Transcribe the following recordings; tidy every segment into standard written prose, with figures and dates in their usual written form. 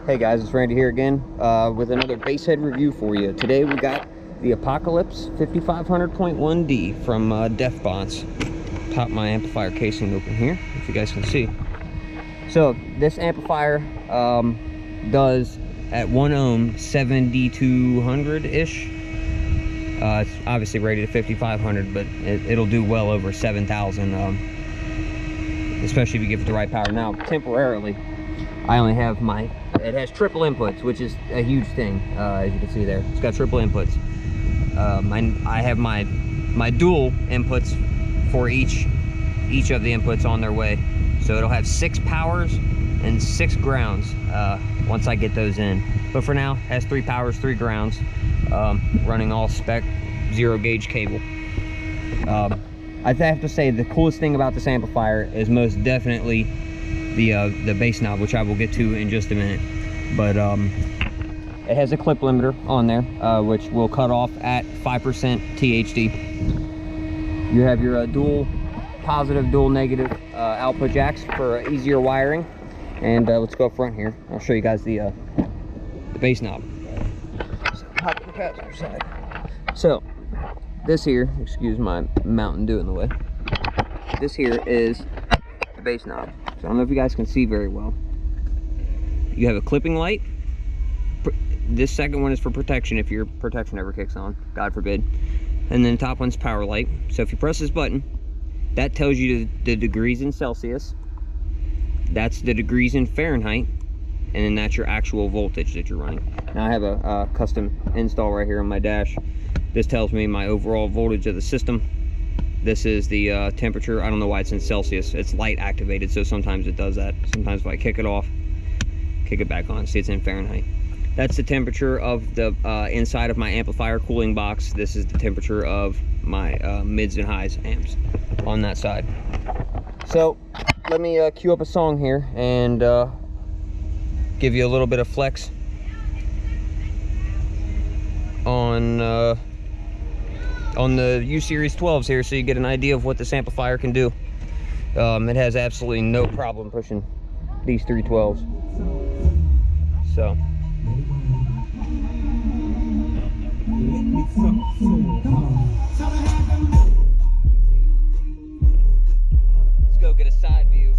Hey guys, it's Randy here again with another bass head review for you. Today we got the Apocalypse 5500.1D from Bonce. Pop my amplifier casing open here, if you guys can see. So this amplifier does at 1 ohm 7200-ish. It's obviously rated at 5500, but it'll do well over 7000, especially if you give it the right power. Now, temporarily, I only have it has triple inputs, which is a huge thing, as you can see there. It's got triple inputs. I have my dual inputs for each of the inputs on their way. So it'll have 6 powers and 6 grounds once I get those in. But for now, it has 3 powers, 3 grounds, running all spec 0 gauge cable. I have to say the coolest thing about this amplifier is most definitely the bass knob, which I will get to in just a minute. But it has a clip limiter on there, which will cut off at 5% THD. You have your dual positive, dual negative output jacks for easier wiring. And let's go up front here. I'll show you guys the bass knob. So hop to the passenger side. So this here, excuse my Mountain Dew in the way. This here is the bass knob. So I don't know if you guys can see very well. You have a clipping light. This second one is for protection if your protection ever kicks on, God forbid. And then the top one's power light. So if you press this button, that tells you the degrees in Celsius. That's the degrees in Fahrenheit. And then that's your actual voltage that you're running. Now I have a custom install right here on my dash. This tells me my overall voltage of the system. This is the temperature. I don't know why it's in Celsius. It's light activated, so sometimes it does that. Sometimes if I kick it off, kick it back on, see it's in Fahrenheit. That's the temperature of the inside of my amplifier cooling box. This is the temperature of my mids and highs amps on that side. So let me cue up a song here and give you a little bit of flex on the U-Series 12s here, so you get an idea of what this amplifier can do. It has absolutely no problem pushing these 312s. So let's go get a side view.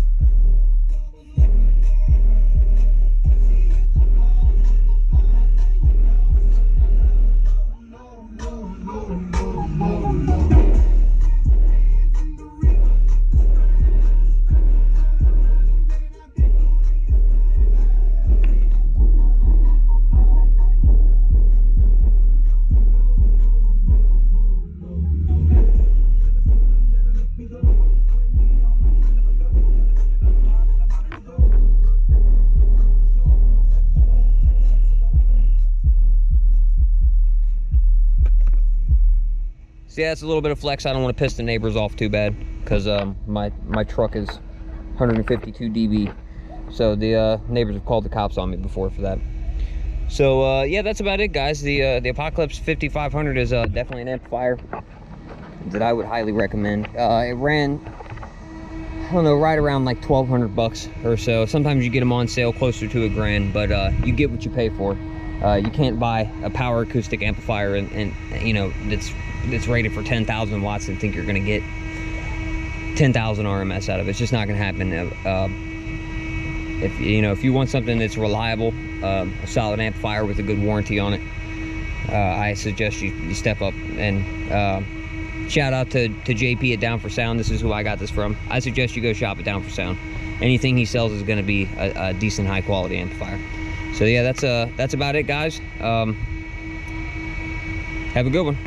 So yeah, it's a little bit of flex. I don't want to piss the neighbors off too bad because my truck is 152 dB. So the neighbors have called the cops on me before for that. So yeah, that's about it, guys. The Apocalypse 5500 is definitely an amplifier that I would highly recommend. It ran, I don't know, right around like 1,200 bucks or so. Sometimes you get them on sale closer to $1,000, but you get what you pay for. You can't buy a power acoustic amplifier and you know that's rated for 10,000 watts and think you're going to get 10,000 RMS out of it. It's just not going to happen. If you want something that's reliable, a solid amplifier with a good warranty on it, I suggest you step up. And shout out to JP at Down for Sound. This is who I got this from. I suggest you go shop at Down for Sound. Anything he sells is going to be a decent, high quality amplifier. So yeah, that's about it, guys. Have a good one.